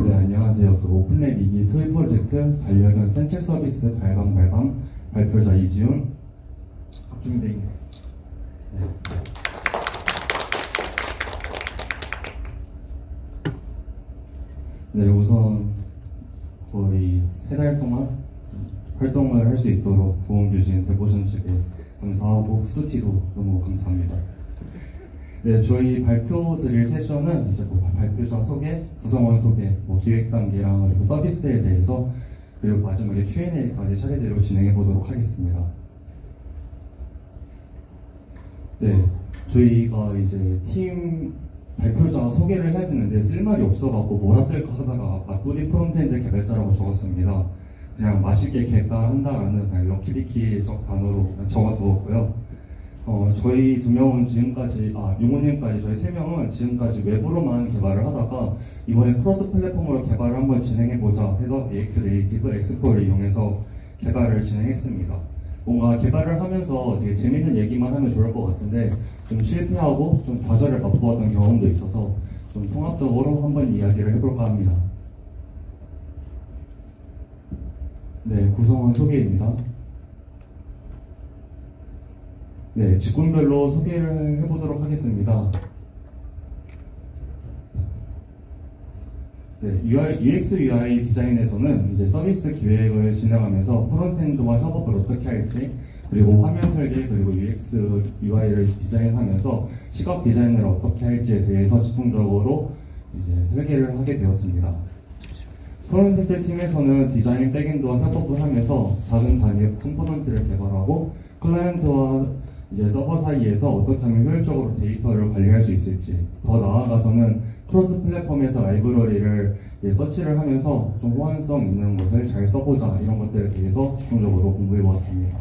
네, 안녕하세요. 오픈랩 2기 토이 프로젝트 반려견 산책 서비스 발방 발표자 이지훈 박준대입니다. 네, 우선 거의 3달 동안 활동을 할 수 있도록 도움 주신 데보션 측에 감사하고 후드티도 너무 감사합니다. 네, 저희 발표 드릴 세션은 이제 발표자 소개, 구성원 소개, 기획 단계랑 그리고 서비스에 대해서 그리고 마지막에 Q&A까지 차례대로 진행해 보도록 하겠습니다. 네, 저희가 이제 팀 발표자 소개를 해야 되는데 쓸 말이 없어갖고 뭐라 쓸까 하다가 맛돌이 프론트엔드 개발자라고 적었습니다. 그냥 맛있게 개발한다라는 그냥 럭키리키적 단어로 적어두었고요. 저희 2명은 지금까지, 용호님까지 저희 3명은 지금까지 외부로만 개발을 하다가 이번에 크로스 플랫폼으로 개발을 한번 진행해보자 해서 리액트 네이티브 엑스포를 이용해서 개발을 진행했습니다. 뭔가 개발을 하면서 되게 재밌는 얘기만 하면 좋을 것 같은데 좀 실패하고 좀 좌절을 맛보았던 경험도 있어서 좀 통합적으로 한번 이야기를 해볼까 합니다. 네, 구성원 소개입니다. 네, 직군별로 소개를 해보도록 하겠습니다. 네, UX UI 디자인에서는 이제 서비스 기획을 진행하면서 프론트엔드와 협업을 어떻게 할지, 그리고 화면 설계, 그리고 UX UI를 디자인하면서 시각 디자인을 어떻게 할지에 대해서 집중적으로 이제 설계를 하게 되었습니다. 프론트엔드 팀에서는 디자인 백엔드와 협업을 하면서 작은 단위의 컴포넌트를 개발하고 클라이언트와 이제 서버 사이에서 어떻게 하면 효율적으로 데이터를 관리할 수 있을지, 더 나아가서는 크로스 플랫폼에서 라이브러리를 서치를 하면서 좀 호환성 있는 것을 잘 써보자, 이런 것들에 대해서 집중적으로 공부해 보았습니다.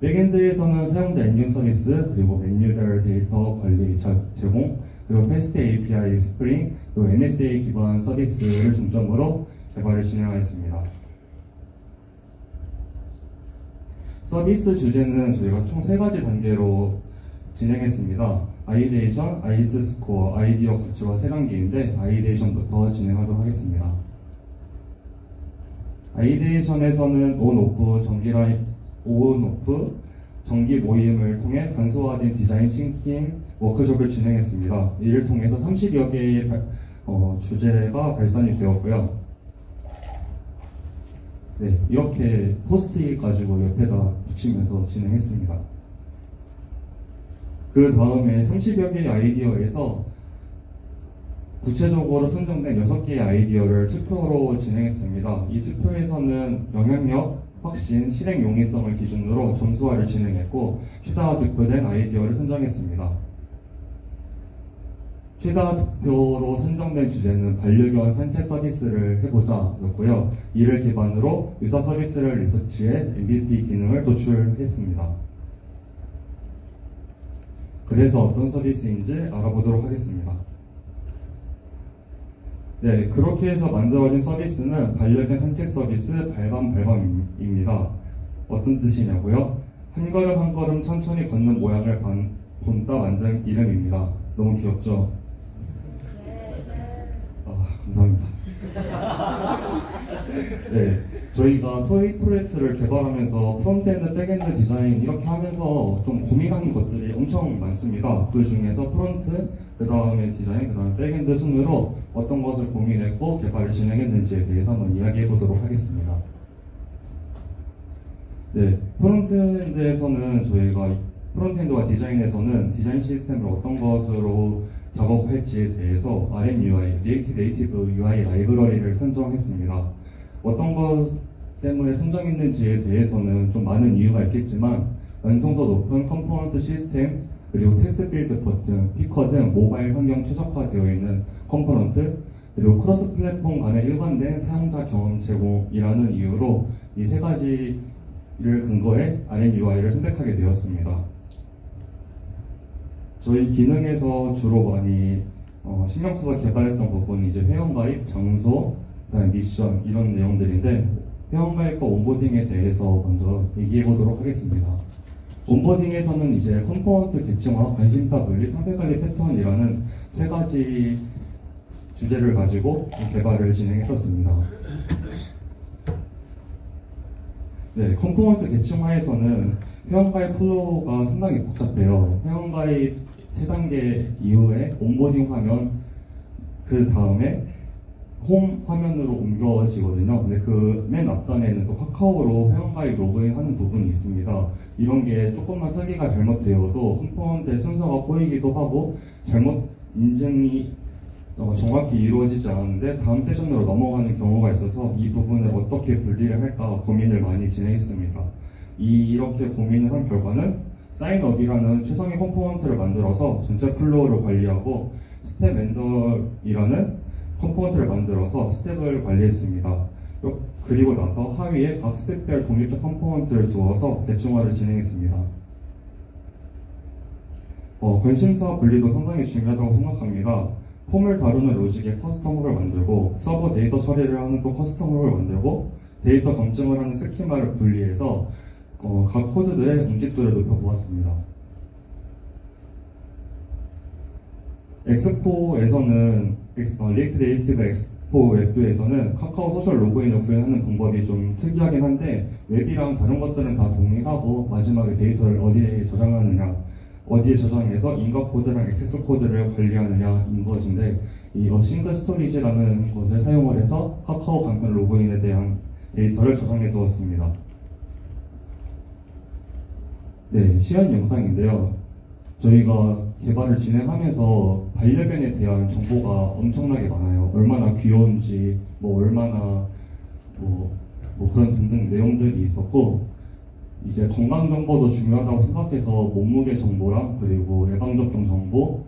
백엔드에서는 사용자 엔딩 서비스, 그리고 메뉴별 데이터 관리 제공, 그리고 패스트 API 스프링, 그리고 MSA 기반 서비스를 중점으로 개발을 진행하였습니다. 서비스 주제는 저희가 총 3가지 단계로 진행했습니다. 아이데이션, 아이스 스코어, 아이디어 구체화 3단계인데 아이데이션부터 진행하도록 하겠습니다. 아이데이션에서는 온오프 정기 모임을 통해 간소화된 디자인 싱킹 워크숍을 진행했습니다. 이를 통해서 30여 개의 주제가 발산이 되었고요. 네, 이렇게 포스트잇 가지고 옆에다 붙이면서 진행했습니다. 그 다음에 30여 개의 아이디어에서 구체적으로 선정된 6개의 아이디어를 투표로 진행했습니다. 이 투표에서는 영향력, 확신, 실행 용이성을 기준으로 점수화를 진행했고 최다 득표된 아이디어를 선정했습니다. 최다 득표로 선정된 주제는 반려견 산책 서비스를 해보자 였고요. 이를 기반으로 의사 서비스를 리서치해 MVP 기능을 도출했습니다. 그래서 어떤 서비스인지 알아보도록 하겠습니다. 네, 그렇게 해서 만들어진 서비스는 반려견 산책 서비스 발방입니다. 어떤 뜻이냐고요? 한 걸음 한 걸음 천천히 걷는 모양을 본따 만든 이름입니다. 너무 귀엽죠? 감사합니다. 네, 저희가 토이 프로젝트를 개발하면서 프론트엔드, 백엔드 디자인 이렇게 하면서 좀 고민하는 것들이 엄청 많습니다. 그 중에서 프론트, 그 다음에 디자인, 그 다음에 백엔드 순으로 어떤 것을 고민했고 개발을 진행했는지에 대해서 한번 이야기해 보도록 하겠습니다. 네, 프론트엔드에서는 저희가 프론트엔드와 디자인에서는 디자인 시스템을 어떤 것으로 작업할지에 대해서 RMUI, 리액트 네이티브 UI 라이브러리를 선정했습니다. 어떤 것 때문에 선정했는지에 대해서는 좀 많은 이유가 있겠지만 완성도 높은 컴포넌트 시스템, 그리고 텍스트 필드 버튼, 피커 등 모바일 환경 최적화되어 있는 컴포넌트, 그리고 크로스 플랫폼 간의 일관된 사용자 경험 제공이라는 이유로 이 3가지를 근거해 RMUI를 선택하게 되었습니다. 저희 기능에서 주로 많이 신경 써서 개발했던 부분이 이제 회원가입, 장소, 그다음에 미션 이런 내용들인데 회원가입과 온보딩에 대해서 먼저 얘기해 보도록 하겠습니다. 온보딩에서는 이제 컴포넌트 계층화, 관심사 분리, 상태관리 패턴이라는 3가지 주제를 가지고 개발을 진행했었습니다. 네, 컴포넌트 계층화에서는 회원가입 플로우가 상당히 복잡해요. 회원가입 3단계 이후에 온보딩 화면, 그 다음에 홈 화면으로 옮겨지거든요. 근데 그 맨 앞단에는 또 카카오로 회원가입 로그인하는 부분이 있습니다. 이런 게 조금만 설계가 잘못되어도 컴포넌트의 순서가 꼬이기도 하고 잘못 인증이 정확히 이루어지지 않았는데 다음 세션으로 넘어가는 경우가 있어서 이 부분을 어떻게 분리를 할까 고민을 많이 진행했습니다. 이렇게 고민을 한 결과는 사인업이라는 최상위 컴포넌트를 만들어서 전체 플로우를 관리하고 스텝 엔더이라는 컴포넌트를 만들어서 스텝을 관리했습니다. 그리고 나서 하위에 각 스텝별 독립적 컴포넌트를 두어서 계층화를 진행했습니다. 관심사 분리도 상당히 중요하다고 생각합니다. 폼을 다루는 로직에 커스텀 홈을 만들고 서버 데이터 처리를 하는 또 커스텀 홈을 만들고 데이터 검증을 하는 스키마를 분리해서 각 코드들의 응집도를 높여보았습니다. 엑스포에서는 리액트 네이티브 엑스포 웹뷰에서는 카카오 소셜 로그인을 구현하는 방법이 좀 특이하긴 한데 웹이랑 다른 것들은 다 동일하고 마지막에 데이터를 어디에 저장하느냐 어디에 저장해서 인거 코드랑 액세스 코드를 관리하느냐인 것인데 이 싱글 스토리지라는 것을 사용을 해서 카카오 간편 로그인에 대한 데이터를 저장해 두었습니다. 네, 시연 영상인데요. 저희가 개발을 진행하면서 반려견에 대한 정보가 엄청나게 많아요. 얼마나 귀여운지, 얼마나 그런 등등 내용들이 있었고, 이제 건강 정보도 중요하다고 생각해서 몸무게 정보랑 그리고 예방접종 정보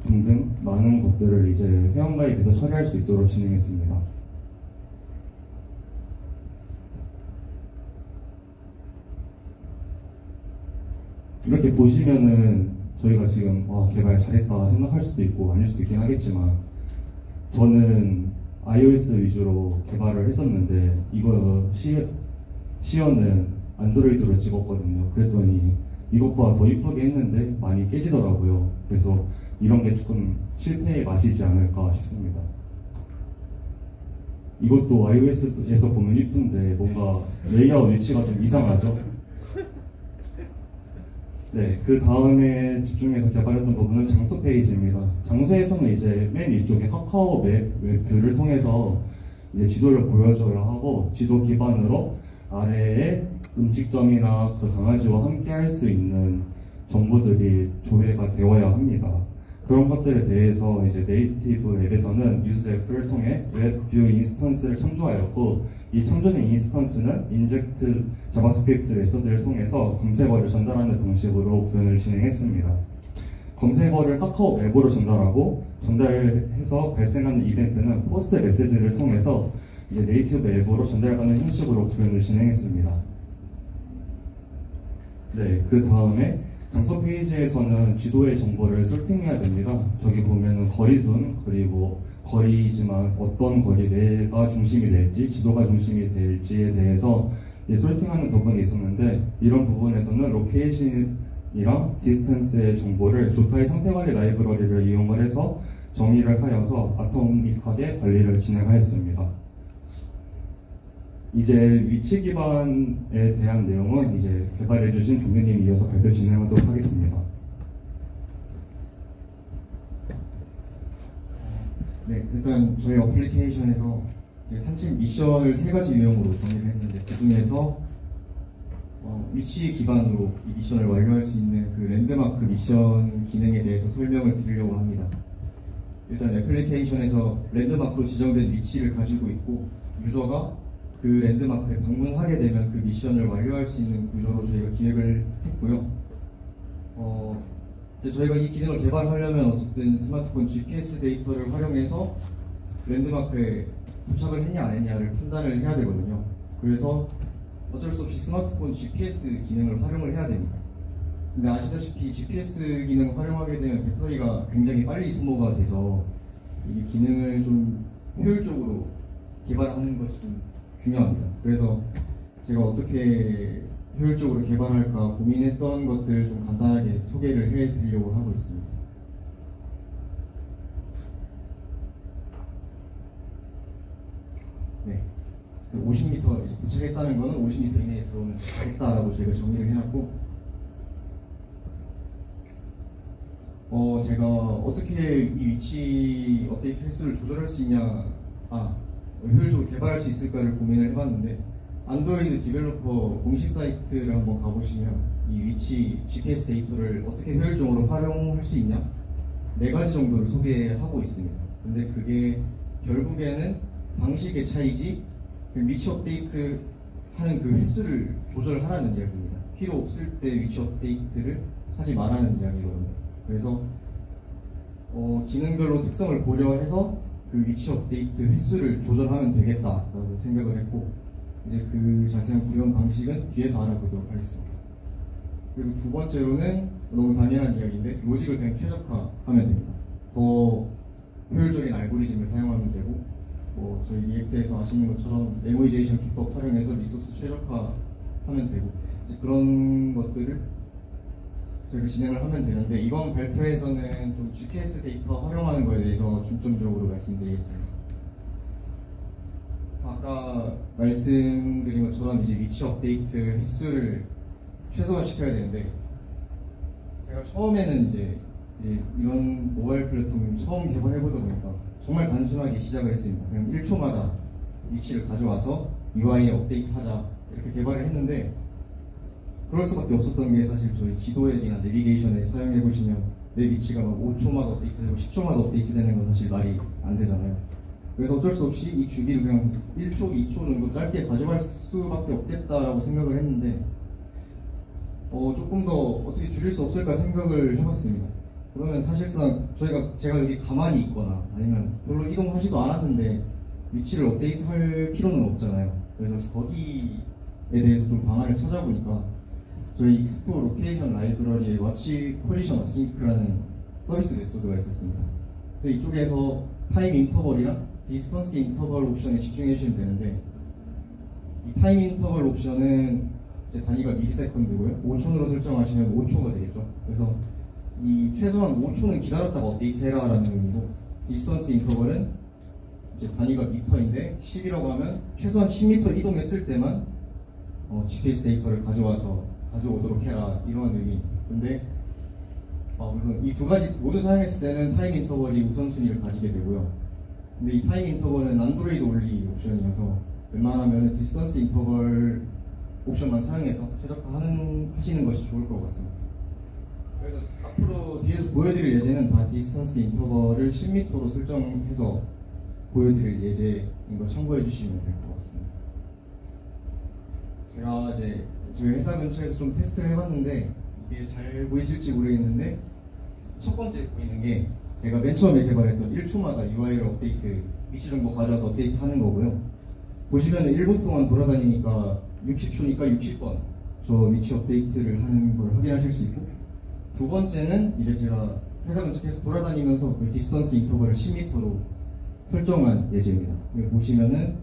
등등 많은 것들을 이제 회원가입에서 처리할 수 있도록 진행했습니다. 이렇게 보시면은 저희가 지금 개발 잘했다 생각할 수도 있고 아닐 수도 있긴 하겠지만 저는 iOS 위주로 개발을 했었는데 이거 시연은 안드로이드로 찍었거든요. 그랬더니 이것보다 더 이쁘게 했는데 많이 깨지더라고요. 그래서 이런 게 조금 실패의 맛이지 않을까 싶습니다. 이것도 iOS에서 보면 이쁜데 뭔가 레이아웃 위치가 좀 이상하죠? 네, 그 다음에 집중해서 개발했던 부분은 장소 페이지입니다. 장소에서는 이제 맨 위쪽에 카카오 맵 뷰를 통해서 이제 지도를 보여줘야 하고 지도 기반으로 아래에 음식점이나 그 강아지와 함께 할 수 있는 정보들이 조회가 되어야 합니다. 그런 것들에 대해서 이제 네이티브 앱에서는 유즈 앱을 통해 웹뷰 인스턴스를 참조하였고 이 참조된 인스턴스는 인젝트 자바스크립트 메서드를 통해서 검색어를 전달하는 방식으로 구현을 진행했습니다. 검색어를 카카오 앱으로 전달하고 전달해서 발생하는 이벤트는 포스트 메시지를 통해서 이제 네이티브 앱으로 전달하는 형식으로 구현을 진행했습니다. 네, 그 다음에 장소 페이지에서는 지도의 정보를 세팅해야 됩니다. 저기 보면은 거리순 그리고 거리지만 어떤 거리 내가 중심이 될지 지도가 중심이 될지에 대해서 소팅하는 부분이 있었는데 이런 부분에서는 로케이션이랑 디스턴스의 정보를 조타의 상태관리 라이브러리를 이용을 해서 정의를 하여서 아토믹하게 관리를 진행하였습니다. 이제 위치 기반에 대한 내용은 이제 개발해주신 종료님이 이어서 발표 진행하도록 하겠습니다. 네, 일단 저희 어플리케이션에서 이제 산책 미션을 3가지 유형으로 정의를 했는데 그 중에서 위치 기반으로 이 미션을 완료할 수 있는 그 랜드마크 미션 기능에 대해서 설명을 드리려고 합니다. 일단 애플리케이션에서 랜드마크로 지정된 위치를 가지고 있고 유저가 그 랜드마크에 방문하게 되면 그 미션을 완료할 수 있는 구조로 저희가 기획을 했고요. 이제 저희가 이 기능을 개발하려면 어쨌든 스마트폰 GPS 데이터를 활용해서 랜드마크에 도착을 했냐 안 했냐를 판단을 해야 되거든요. 그래서 어쩔 수 없이 스마트폰 GPS 기능을 활용을 해야 됩니다. 근데 아시다시피 GPS 기능을 활용하게 되면 배터리가 굉장히 빨리 소모가 돼서 이 기능을 좀 효율적으로 개발하는 것이 좀 중요합니다. 그래서 제가 어떻게 효율적으로 개발할까 고민했던 것들을 좀 간단하게 소개를 해드리려고 하고 있습니다. 그래서 50m 이제 도착했다는 거는 50m 이내에 들어오면 도착했다라고 저희가 정의를 해놨고, 제가 어떻게 이 위치 업데이트 횟수를 조절할 수 있냐, 효율적으로 개발할 수 있을까를 고민을 해봤는데, 안드로이드 디벨로퍼 공식 사이트를 한번 가보시면 이 위치 GPS 데이터를 어떻게 효율적으로 활용할 수 있냐 4가지 정도를 소개하고 있습니다. 근데 그게 결국에는 방식의 차이지 그 위치 업데이트 하는 그 횟수를 조절하라는 이야기입니다. 필요 없을 때 위치 업데이트를 하지 말라는 이야기거든요. 그래서 기능별로 특성을 고려해서 그 위치 업데이트 횟수를 조절하면 되겠다라고 생각을 했고, 이제 그 자세한 구현 방식은 뒤에서 알아보도록 하겠습니다. 그리고 두 번째로는 너무 당연한 이야기인데 로직을 그냥 최적화하면 됩니다. 더 효율적인 알고리즘을 사용하면 되고, 저희 리액트에서 아시는 것처럼 메모이제이션 기법 활용해서 리소스 최적화하면 되고, 이제 그런 것들을 저희가 진행을 하면 되는데, 이번 발표에서는 좀 GPS 데이터 활용하는 거에 대해서 중점적으로 말씀드리겠습니다. 아까 말씀드린 것처럼 이제 위치 업데이트 횟수를 최소화시켜야 되는데, 제가 처음에는 이제 이런 모바일 플랫폼을 처음 개발해보다 보니까 정말 단순하게 시작을 했습니다. 그냥 1초마다 위치를 가져와서 UI에 업데이트하자 이렇게 개발을 했는데, 그럴 수밖에 없었던 게 사실 저희 지도 앱이나 내비게이션에 사용해보시면 내 위치가 막 5초마다 업데이트되고 10초마다 업데이트되는 건 사실 말이 안 되잖아요. 그래서 어쩔 수 없이 이 주기를 그냥 1초, 2초 정도 짧게 가져갈 수밖에 없겠다라고 생각을 했는데, 조금 더 어떻게 줄일 수 없을까 생각을 해봤습니다. 그러면 사실상 제가 여기 가만히 있거나 아니면 별로 이동하지도 않았는데 위치를 업데이트할 필요는 없잖아요. 그래서 거기에 대해서 좀 방안을 찾아보니까 저희 익스포 로케이션 라이브러리에 워치 콜리션 어싱크라는 서비스 메소드가 있었습니다. 그래서 이쪽에서 타임 인터벌이랑 디스턴스 인터벌 옵션에 집중해 주시면 되는데, 이 타임 인터벌 옵션은 이제 단위가 미리세컨드고요. 5촌으로 설정하시면 5초가 되겠죠. 그래서 이 최소한 5초는 기다렸다가 업데이트 해라라는 의미고, 디스턴스 인터벌은 이제 단위가 미터인데 10이라고 하면 최소한 10m 이동했을 때만 GPS 데이터를 가져오도록 해라, 이런 의미. 근데 물론 이 두 가지 모두 사용했을 때는 타임 인터벌이 우선순위를 가지게 되고요. 근데 이 타임 인터벌은 안드로이드 올리 옵션이어서 웬만하면 디스턴스 인터벌 옵션만 사용해서 최적화하시는 것이 좋을 것 같습니다. 그래서 앞으로 뒤에서 보여드릴 예제는 다 디스턴스 인터벌을 10m로 설정해서 보여드릴 예제인 거 참고해 주시면 될 것 같습니다. 제가 이제 저희 회사 근처에서 좀 테스트를 해봤는데 이게 잘 보이실지 모르겠는데, 첫 번째 보이는 게 제가 맨 처음에 개발했던 1초마다 UI를 업데이트, 위치 정보 가져와서 업데이트 하는 거고요. 보시면 1분 동안 돌아다니니까 60초니까 60번 저 위치 업데이트를 하는 걸 확인하실 수 있고, 두 번째는 이제 제가 회사 근처 계속 돌아다니면서 그 디스턴스 인터벌을 10m로 설정한 예제입니다. 여기 보시면은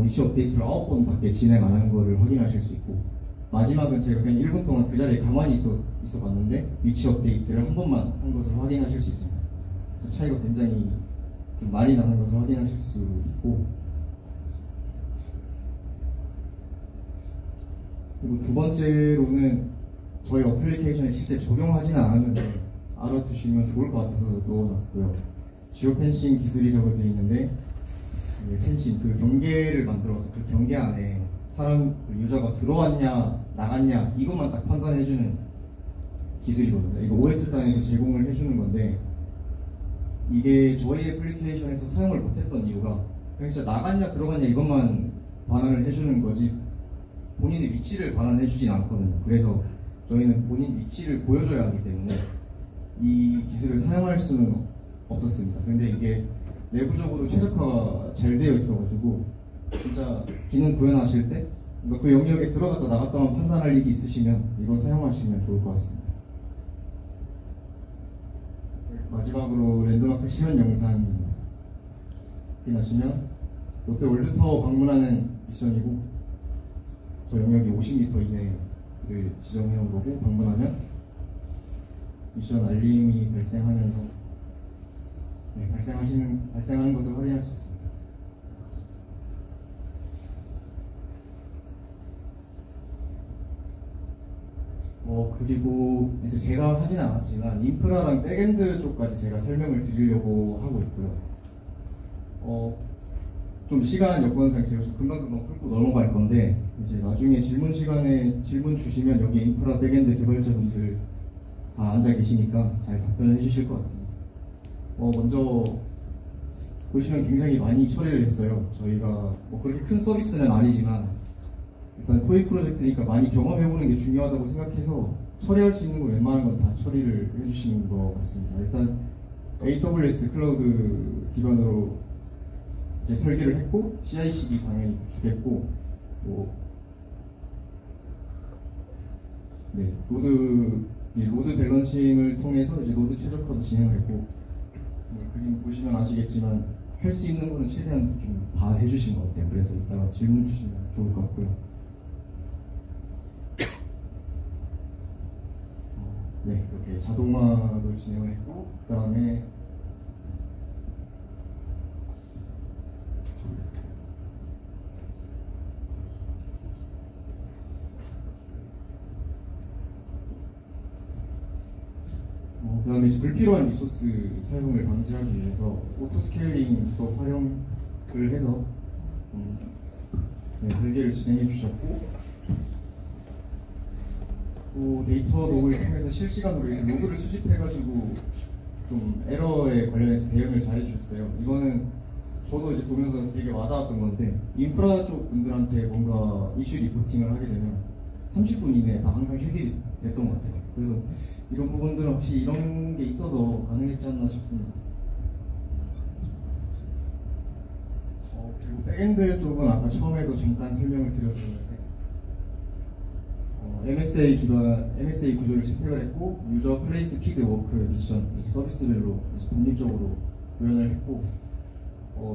위치 업데이트를 9번 밖에 진행 안 하는 거를 확인하실 수 있고, 마지막은 제가 그냥 1분 동안 그 자리에 가만히 있어 봤는데 위치 업데이트를 한 번만 한 것을 확인하실 수 있습니다. 그래서 차이가 굉장히 좀 많이 나는 것을 확인하실 수 있고, 그리고 두 번째로는 저희 어플리케이션에 실제 적용하지는 않았는데 알아두시면 좋을 것 같아서 넣어놨고요. 지오 펜싱 기술이라고 되어 있는데, 펜싱 그 경계를 만들어서 그 경계 안에 사람 그 유저가 들어왔냐 나갔냐 이것만 딱 판단해주는 기술이거든요. 이거 OS단에서 제공을 해주는 건데, 이게 저희 애플리케이션에서 사용을 못했던 이유가 그냥 진짜 나갔냐 들어갔냐 이것만 반환을 해주는 거지 본인의 위치를 반환해주진 않거든요. 그래서 저희는 본인 위치를 보여줘야 하기 때문에 이 기술을 사용할 수는 없었습니다. 근데 이게 내부적으로 최적화가 잘 되어 있어가지고 진짜 기능 구현하실 때 그 영역에 들어갔다 나갔다만 판단할 일이 있으시면 이거 사용하시면 좋을 것 같습니다. 마지막으로 랜드마크 시연 영상입니다. 확인하시면 롯데 월드타워 방문하는 미션이고, 저 영역이 50m 이내를 지정해 놓은 거고, 방문하면 미션 알림이 발생하면서 발생하는 것을 확인할 수 있습니다. 그리고 이제 제가 하진 않았지만 인프라랑 백엔드 쪽까지 제가 설명을 드리려고 하고 있고요. 좀 시간 여건상 제가 좀 금방금방 풀고 넘어갈 건데 이제 나중에 질문 시간에 질문 주시면 여기 인프라 백엔드 개발자분들 다 앉아 계시니까 잘 답변을 해주실 것 같습니다. 먼저 보시면 굉장히 많이 처리를 했어요. 저희가 뭐 그렇게 큰 서비스는 아니지만 일단 토익 프로젝트니까 많이 경험해보는 게 중요하다고 생각해서 처리할 수 있는 거 웬만한 건 다 처리를 해주시는 것 같습니다. 일단 AWS 클라우드 기반으로 이제 설계를 했고 CI/CD 당연히 구축했고 로드 밸런싱을 통해서 이제 로드 최적화도 진행을 했고 그림 보시면 아시겠지만 할 수 있는 거는 최대한 좀 다 해주신 것 같아요. 그래서 이따가 질문 주시면 좋을 것 같고요. 네, 이렇게 자동화도 진행을 했고 그 다음에 이제 불필요한 리소스 사용을 방지하기 위해서 오토스케일링도 활용을 해서 설계를 진행해 주셨고 또 데이터 로그를 통해서 실시간으로 로그를 수집해가지고 좀 에러에 관련해서 대응을 잘 해주셨어요. 이거는 저도 이제 보면서 되게 와닿았던 건데 인프라 쪽 분들한테 뭔가 이슈 리포팅을 하게 되면 30분 이내에 다 항상 해결이 됐던 것 같아요. 그래서 이런 부분들은 혹시 이런 게 있어서 가능했지 않나 싶습니다. 그리고 백엔드 쪽은 아까 처음에도 잠깐 설명을 드렸었는데 MSA 구조를 채택을 했고 유저 플레이스 피드 워크 미션 서비스별로 독립적으로 구현을 했고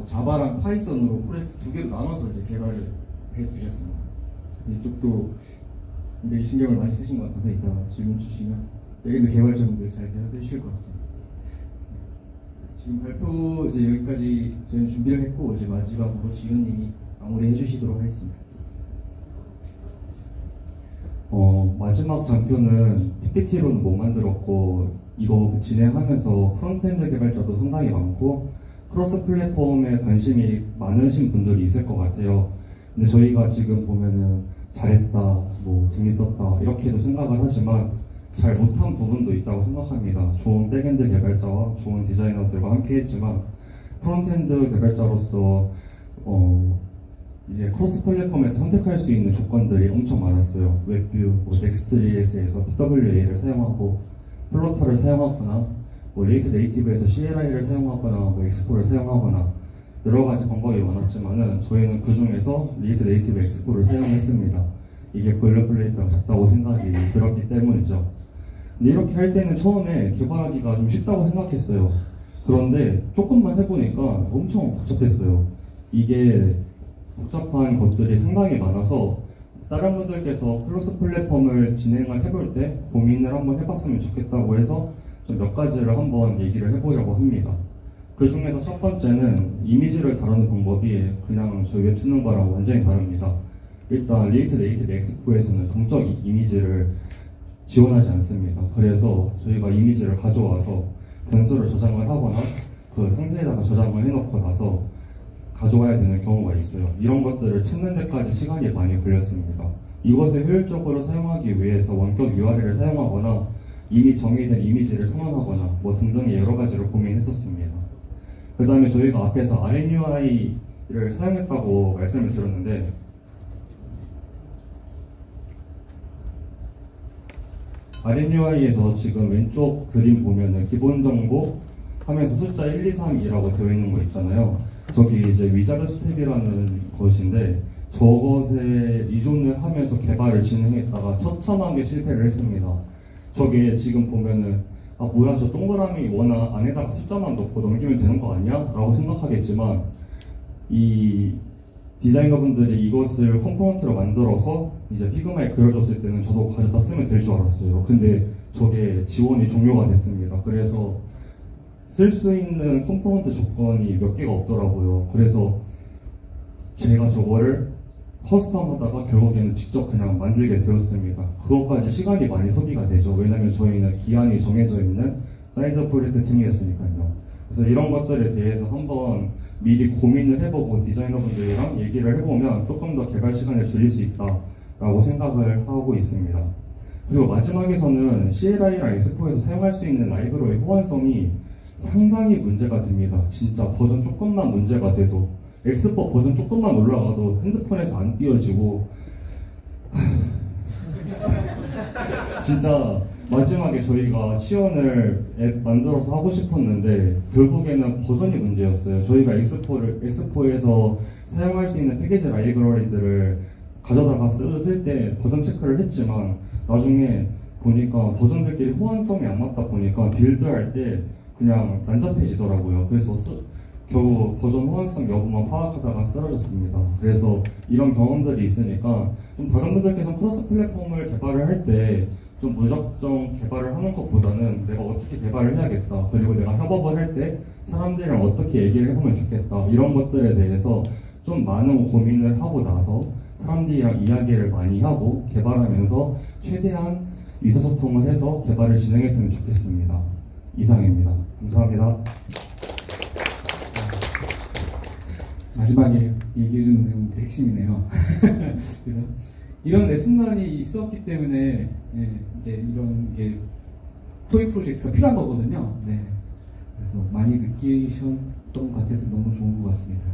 자바랑 파이썬으로 프로젝트 두 개로 나눠서 이제 개발을 해두셨습니다. 이쪽도 굉장히 신경을 많이 쓰신 것 같아서 이따 질문 주시면 백엔드 개발자분들 잘 대답해 주실 것 같습니다. 지금 발표 이제 여기까지 저희는 준비를 했고 이제 마지막으로 지훈님이 마무리 해주시도록 하겠습니다. 마지막 장표는 PPT로는 못 만들었고 이거 진행하면서 프론트엔드 개발자도 상당히 많고 크로스 플랫폼에 관심이 많으신 분들이 있을 것 같아요. 근데 저희가 지금 보면은 잘했다, 뭐 재밌었다 이렇게도 생각을 하지만 잘 못한 부분도 있다고 생각합니다. 좋은 백엔드 개발자와 좋은 디자이너들과 함께 했지만 프론트엔드 개발자로서 이제 크로스 플랫폼에서 선택할 수 있는 조건들이 엄청 많았어요. 웹뷰, 넥스트.js에서 PWA를 사용하고 플러터를 사용하거나 리액트 네이티브에서 CLI를 사용하거나 엑스포를 사용하거나 여러 가지 방법이 많았지만은 저희는 그 중에서 리액트 네이티브 엑스포를 사용했습니다. 이게 보일러플레이트랑 작다고 생각이 들었기 때문이죠. 근데 이렇게 할 때는 처음에 개발하기가 좀 쉽다고 생각했어요. 그런데 조금만 해보니까 엄청 복잡했어요. 이게 복잡한 것들이 상당히 많아서 다른 분들께서 크로스 플랫폼을 진행을 해볼 때 고민을 한번 해봤으면 좋겠다고 해서 좀 몇 가지를 한번 얘기를 해보려고 합니다. 그 중에서 첫 번째는 이미지를 다루는 방법이 그냥 저희 웹 쓰는 거랑 완전히 다릅니다. 일단 리액트 네이티브 엑스포에서는 동적 이미지를 지원하지 않습니다. 그래서 저희가 이미지를 가져와서 변수를 저장을 하거나 그 상태에다가 저장을 해놓고 나서 가져와야 되는 경우가 있어요. 이런 것들을 찾는 데까지 시간이 많이 걸렸습니다. 이것을 효율적으로 사용하기 위해서 원격 URL을 사용하거나 이미 정의된 이미지를 선언하거나 뭐 등등의 여러 가지를 고민했었습니다. 그 다음에 저희가 앞에서 RNUI를 사용했다고 말씀을 드렸는데 RNUI에서 지금 왼쪽 그림 보면은 기본 정보 하면서 숫자 1, 2, 3이라고 되어 있는 거 있잖아요. 저기 이제 위자드 스텝이라는 것인데 저것에 의존을 하면서 개발을 진행했다가 처참하게 실패를 했습니다. 저게 지금 보면은 뭐야 저 동그라미 원 안에다가 숫자만 넣고 넘기면 되는 거 아니야? 라고 생각하겠지만 이 디자이너분들이 이것을 컴포넌트로 만들어서 이제 피그마에 그려줬을 때는 저도 가져다 쓰면 될 줄 알았어요. 근데 저게 지원이 종료가 됐습니다. 그래서 쓸 수 있는 컴포넌트 조건이 몇 개가 없더라고요. 그래서 제가 저거를 커스텀 하다가 결국에는 직접 그냥 만들게 되었습니다. 그것까지 시간이 많이 소비가 되죠. 왜냐면 저희는 기한이 정해져 있는 사이드 프로젝트 팀이었으니까요. 그래서 이런 것들에 대해서 한번 미리 고민을 해보고 디자이너분들이랑 얘기를 해보면 조금 더 개발 시간을 줄일 수 있다라고 생각을 하고 있습니다. 그리고 마지막에서는 CLI랑 엑스포에서 사용할 수 있는 라이브러리 호환성이 상당히 문제가 됩니다. 진짜 버전 조금만 문제가 돼도 엑스포 버전 조금만 올라가도 핸드폰에서 안 띄워지고 진짜 마지막에 저희가 시연을 앱 만들어서 하고 싶었는데 결국에는 버전이 문제였어요. 저희가 엑스포에서 사용할 수 있는 패키지 라이브러리들을 가져다가 쓸 때 버전 체크를 했지만 나중에 보니까 버전들끼리 호환성이 안 맞다 보니까 빌드할 때 그냥 난잡해지더라고요. 그래서 겨우 버전 호환성 여부만 파악하다가 쓰러졌습니다. 그래서 이런 경험들이 있으니까 좀 다른 분들께서 크로스 플랫폼을 개발을 할 때 좀 무작정 개발을 하는 것보다는 내가 어떻게 개발을 해야겠다, 그리고 내가 협업을 할 때 사람들이랑 어떻게 얘기를 해보면 좋겠다, 이런 것들에 대해서 좀 많은 고민을 하고 나서 사람들이랑 이야기를 많이 하고 개발하면서 최대한 의사소통을 해서 개발을 진행했으면 좋겠습니다. 이상입니다. 감사합니다. 마지막에 얘기해주는 내용이 되게 핵심이네요. 그래서 이런 레슨런이 있었기 때문에 이제 이런 게 토이 프로젝트가 필요한 거거든요. 네. 그래서 많이 느끼셨던 것 같아서 너무 좋은 것 같습니다.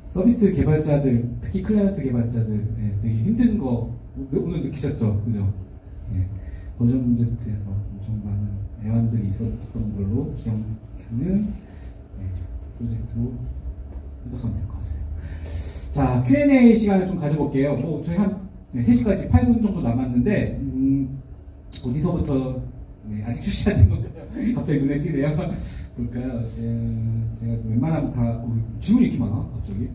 서비스 개발자들, 특히 클라이언트 개발자들 되게 힘든 거 오늘 느끼셨죠, 그죠? 버전 문제부터 해서 엄청 많은 애환들이 있었던 걸로 기억하는 프로젝트로 생각하면 될 것 같아요. 자, Q&A 시간을 좀 가져볼게요. 뭐 저희 한 3시까지 8분 정도 남았는데 어디서부터 아직 출시 안 된 거죠? 갑자기 눈에 띄네요. 볼까요? 제가 웬만하면 다 질문이 이렇게 많아 갑자기.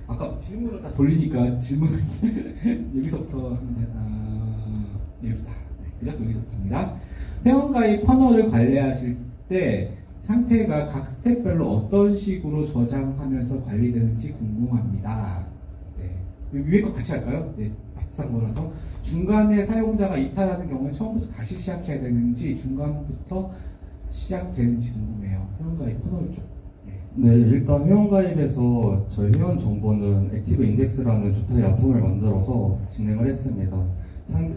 아까 질문을 다 돌리니까 질문을 여기서부터 하면 여기다. 그죠? 여기서부터입니다. 회원가입 퍼널을 관리하실 때 상태가 각 스텝별로 어떤 식으로 저장하면서 관리되는지 궁금합니다. 위에 거 같이 할까요? 비슷한 거라서. 중간에 사용자가 이탈하는 경우는 처음부터 다시 시작해야 되는지 중간부터 시작되는지 궁금해요. 회원가입 퍼널 쪽. 네, 일단 회원가입에서 저희 회원 정보는 액티브 인덱스라는 조타의 아톰을 만들어서 진행을 했습니다.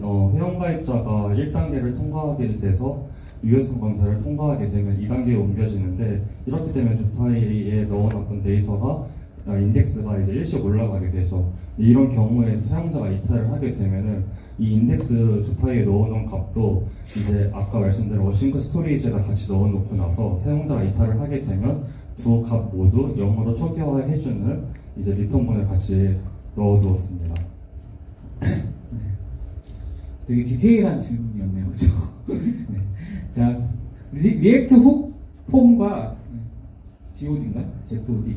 회원가입자가 1단계를 통과하게 돼서 유효성 검사를 통과하게 되면 2단계에 옮겨지는데, 이렇게 되면 조타이에 넣어놨던 데이터가 인덱스가 이제 일씩 올라가게 되죠. 이런 경우에 사용자가 이탈을 하게 되면은 이 인덱스 조타이에 넣어놓은 값도 이제 아까 말씀드린 어싱크 스토리지에다 같이 넣어놓고 나서 사용자가 이탈을 하게 되면 두 값 모두 0으로 초기화해주는 이제 리턴본을 같이 넣어두었습니다. 되게 디테일한 질문이었네요, 그죠? 네. 자, 리액트 훅 폼과 GOD인가? ZOD,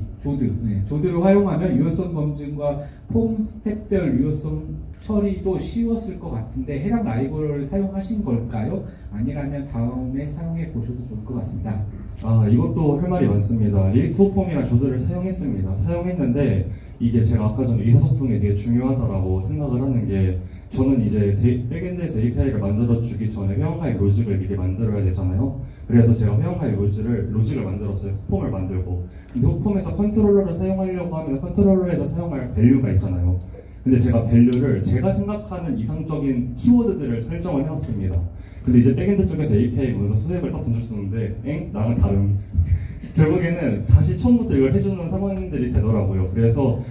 조드를 활용하면 유효성 검증과 폼 스텝별 유효성 처리도 쉬웠을 것 같은데 해당 라이브러리를 사용하신 걸까요? 아니라면 다음에 사용해 보셔도 좋을 것 같습니다. 이것도 할 말이 많습니다. 리액트 훅 폼이랑 조드를 사용했습니다. 사용했는데 이게 제가 아까 전에 의사소통이 되게 중요하다라고 생각을 하는 게, 저는 이제 백엔드에서 API를 만들어주기 전에 회원가입 로직을 미리 만들어야 되잖아요. 그래서 제가 회원가입 로직을 만들었어요. 훅폼을 만들고. 근데 훅폼에서 컨트롤러를 사용하려고 하면 컨트롤러에서 사용할 밸류가 있잖아요. 근데 제가 밸류를 제가 생각하는 이상적인 키워드들을 설정을 해놨습니다. 근데 이제 백엔드 쪽에서 API 보면서 스웩을 딱 던져주는데 나랑 다른 결국에는 다시 처음부터 이걸 해주는 상황들이 되더라고요. 그래서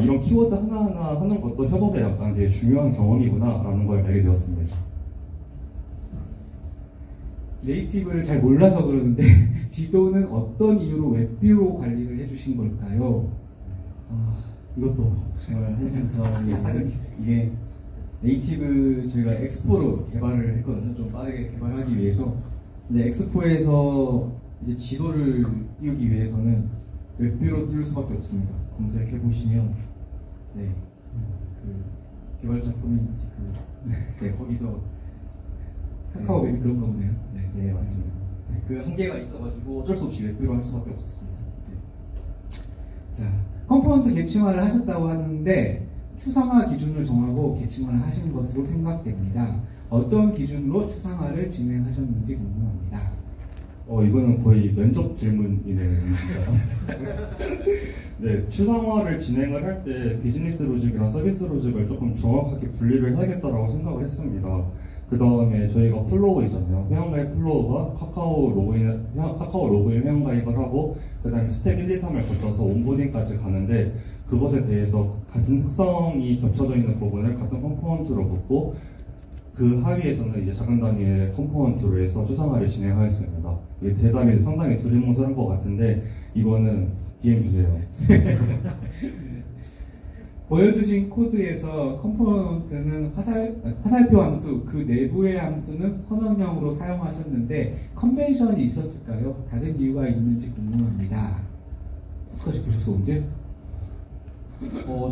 이런 키워드 하나하나 하는 것도 협업에 약간 되게 중요한 경험이구나 라는 걸 알게 되었습니다. 네이티브를 잘 몰라서 그러는데 지도는 어떤 이유로 웹뷰로 관리를 해주신 걸까요? 이것도 정말 한심부터 이게 네이티브 저희가 엑스포로 개발을 했거든요. 좀 빠르게 개발하기 위해서. 근데 엑스포에서 이제 지도를 띄우기 위해서는 웹뷰로 띄울 수밖에 없습니다. 검색해 보시면 그 개발자 커뮤니티 거기서 카카오 웹이 그런 거 보네요. 네, 맞습니다. 그 한계가 있어가지고 어쩔 수 없이 웹뷰로 할 수밖에 없었습니다. 자, 컴포넌트 객층화를 하셨다고 하는데 추상화 기준을 정하고 개칭을 하신 것으로 생각됩니다. 어떤 기준으로 추상화를 진행하셨는지 궁금합니다. 이거는 거의 면접 질문이네요, 진짜. 네, 추상화를 진행을 할 때 비즈니스 로직이랑 서비스 로직을 조금 정확하게 분리를 해야겠다라고 생각을 했습니다. 그 다음에 저희가 플로우이잖아요. 회원가입 플로우가 카카오 로그인 회원가입을 하고, 그 다음에 스텝 1, 2, 3을 거쳐서 온보딩까지 가는데, 그것에 대해서 같은 특성이 겹쳐져 있는 부분을 같은 컴포넌트로 묶고, 그 하위에서는 이제 작은 단위의 컴포넌트로 해서 추상화를 진행하였습니다. 이 대답이 상당히 두리뭉술한 것 같은데, 이거는 DM 주세요. 보여주신 코드에서 컴포넌트는 화살표 함수, 그 내부의 함수는 선언형으로 사용하셨는데 컨벤션이 있었을까요? 다른 이유가 있는지 궁금합니다. 끝까지 보셨어, 언제?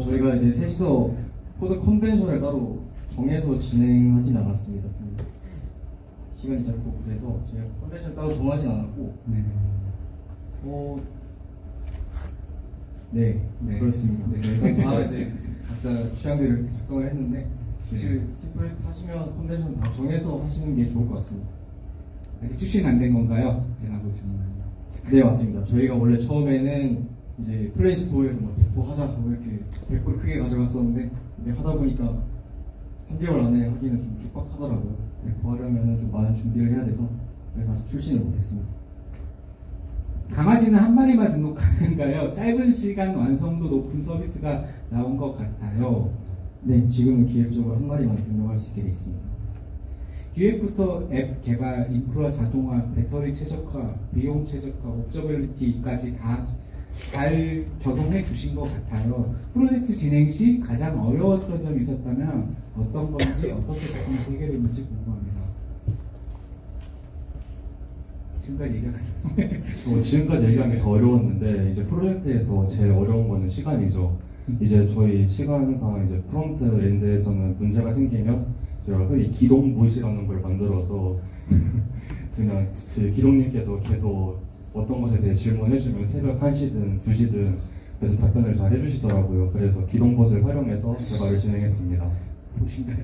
저희가 이제 셋이서 코드 컨벤션을 따로 정해서 진행하진 않았습니다. 시간이 짧고 그래서 저희가 컨벤션을 따로 정하진 않았고 네, 그렇습니다. 네, 다 이제 각자 취향대로 작성을 했는데 사실 C 하시면 컨벤션 다 정해서 하시는 게 좋을 것 같습니다. 아직 출시는 안 된 건가요? 라고 질문합니다. 네, 맞습니다. 저희가 원래 처음에는 이제 플레이 스토어에서 막 100% 하자 뭐 이렇게 100% 크게 가져갔었는데 근데 하다 보니까 3개월 안에 하기는 좀 촉박하더라고요. 100% 하려면 좀 많은 준비를 해야 돼서 그래서 아직 출시는 못했습니다. 강아지는 한 마리만 등록하는가요? 짧은 시간 완성도 높은 서비스가 나온 것 같아요. 네, 지금은 기획적으로 한 마리만 등록할 수 있게 되어 있습니다. 기획부터 앱 개발, 인프라 자동화, 배터리 최적화, 비용 최적화, 옵저빌리티까지 다 잘 적용해 주신 것 같아요. 프로젝트 진행 시 가장 어려웠던 점이 있었다면 어떤 건지 어떻게 적용해서 해결했는지 궁금합니다. 지금까지 얘기한 게 더 어려웠는데 이제 프로젝트에서 제일 어려운 거는 시간이죠. 이제 저희 시간상 이제 프론트 엔드에서는 문제가 생기면 제가 흔히 기동봇이라는 걸 만들어서 그냥 제 기동님께서 계속 어떤 것에 대해 질문해주면 새벽 1시든 2시든 그래서 답변을 잘 해주시더라고요. 그래서 기동봇을 활용해서 개발을 진행했습니다. 보신가요?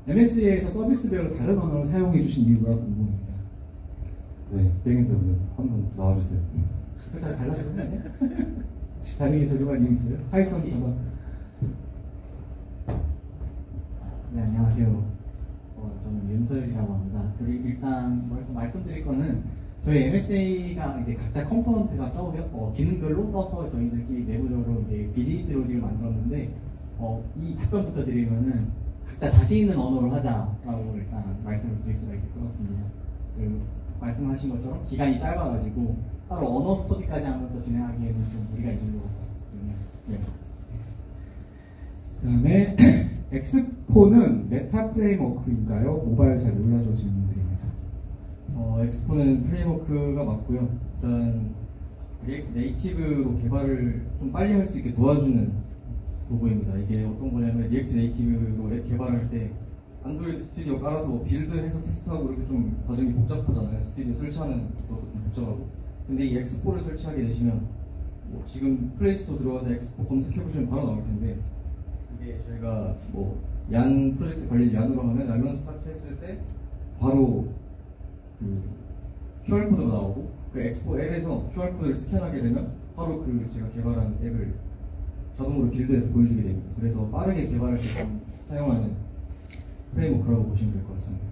MSA에서 서비스별로 다른 언어를 사용해 주신 이유가 궁금합니다. 네, 백엔드분 한번 나와주세요. 잘 달라서 그러네. 혹시 다른 게 저렴한 이유 있어요? 파이썬처럼. 네, 안녕하세요. 저는 윤서열이라고 합니다. 저희 일단 먼저 말씀드릴 거는 저희 MSA가 이제 각자 컴포넌트가 기능별로 떠서 저희들끼리 내부적으로 이제 비즈니스 로직을 만들었는데 이 답변부터 드리면은 각자 자신 있는 언어로 하자라고 일단 말씀을 드릴 수가 있을 것 같습니다. 그리고 말씀하신 것처럼 기간이 짧아가지고 따로 언어 스터디까지 하면서 진행하기에는 좀 무리가 있는 것 같거든요. 네. 그 다음에 엑스포는 메타 프레임워크인가요? 모바일 잘 몰라서 질문드립니다. 엑스포는 프레임워크가 맞고요. 일단 리액트 네이티브로 개발을 좀 빨리 할 수 있게 도와주는 도구입니다. 이게 어떤 거냐면 리액트 네이티브로 앱 개발할 때 안드로이드 스튜디오 깔아서 뭐 빌드해서 테스트하고 이렇게 좀 과정이 복잡하잖아요. 스튜디오 설치하는 것도 좀 복잡하고. 근데 이 엑스포를 설치하게 되시면 뭐 지금 플레이스토어 들어가서 엑스포 검색해보시면 바로 나올 텐데 이게 저희가 뭐 얀 프로젝트 관리를 얀으로 하면 얀런 스타트 했을 때 바로 그 QR코드가 나오고 그 엑스포 앱에서 QR코드를 스캔하게 되면 바로 그 제가 개발한 앱을 자동으로 빌드해서 보여주게 됩니다. 그래서 빠르게 개발할 때 좀 사용하는 프레임워크라고 보시면 될 것 같습니다.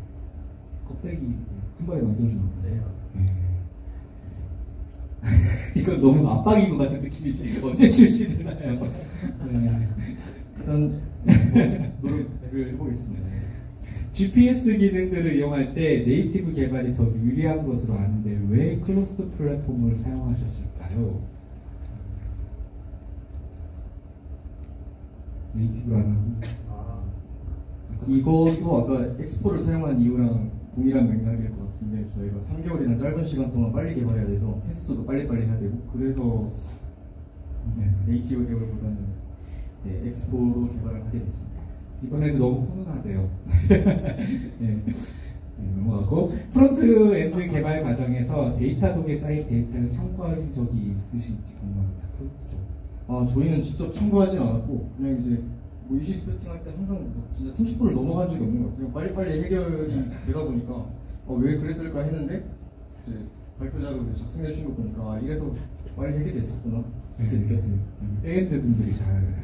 껍데기 한 번에 만들어주는 네, 맞습니다. 이거 너무 압박인 것 같은 느낌이지. 이거 언제 출시되나요? 네. 일단 노력을 해보겠습니다. GPS 기능들을 이용할 때 네이티브 개발이 더 유리한 것으로 아는데 왜 클로스드 플랫폼을 사용하셨을까요? 네이티브를 안 하고 이것도 아까 엑스포를 사용한 이유랑 동일한 맥락일 것 같은데 저희가 3개월이나 짧은 시간 동안 빨리 개발해야 돼서 테스트도 빨리빨리 해야 되고 그래서 네이티브 개발보다는 엑스포로 개발을 하게 됐습니다. 이번에도 너무 훈훈하대요. 네. 넘어가고 프론트 엔드 개발 과정에서 데이터 독에 쌓인 데이터를 참고한 적이 있으신지 궁금합니다. 저희는 직접 참고하진 않았고 그냥 이제 뭐 이슈 스프레팅 할 때 항상 뭐 진짜 30분을 넘어간 적이 없는 것 같아요. 빨리빨리 해결이 되다 보니까 왜 그랬을까 했는데 이제 발표 자료를 작성해 주신 거 보니까 이래서 빨리 해결됐었구나 이렇게 느꼈습니다. 백엔드 분들이 잘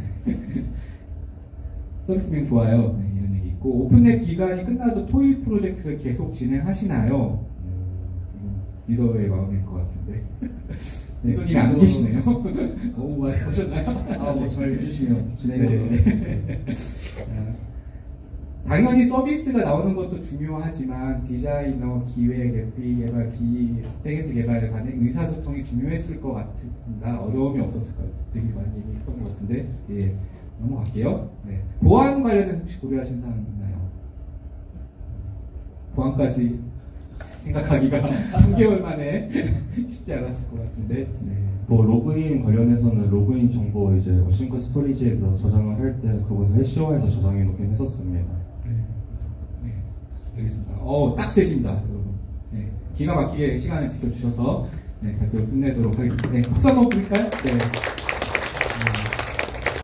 서비스면 좋아요. 네, 이런 얘기 있고 오픈랩 기간이 끝나도 토이 프로젝트를 계속 진행하시나요? 리더의 마음일 것 같은데 네, 리더님이 안 계시네요. 너무 말씀하셨나요? 뭐 잘 해주시면 진행하도록 하겠습니다. 당연히 서비스가 나오는 것도 중요하지만 디자이너, 기획, FE 개발, 백엔드 개발 간의 의사소통이 중요했을 것 같습니다. 어려움이 없었을까요? 되게 많이 얘기했던 것 같은데 예, 넘어갈게요. 네. 보안 관련해서 혹시 고려하신 사항 있나요? 보안까지 생각하기가 3개월 만에 쉽지 않았을 것 같은데 네. 뭐 로그인 관련해서는 로그인 정보 이제 어싱크 스토리지에서 저장을 할 때 그것을 해시화해서 저장해 놓긴 했었습니다. 네, 알겠습니다. 딱 셋입니다, 여러분. 네, 기가 막히게 시간을 지켜주셔서 네, 발표 끝내도록 하겠습니다. 네, 박수 한번 부를까요? 네.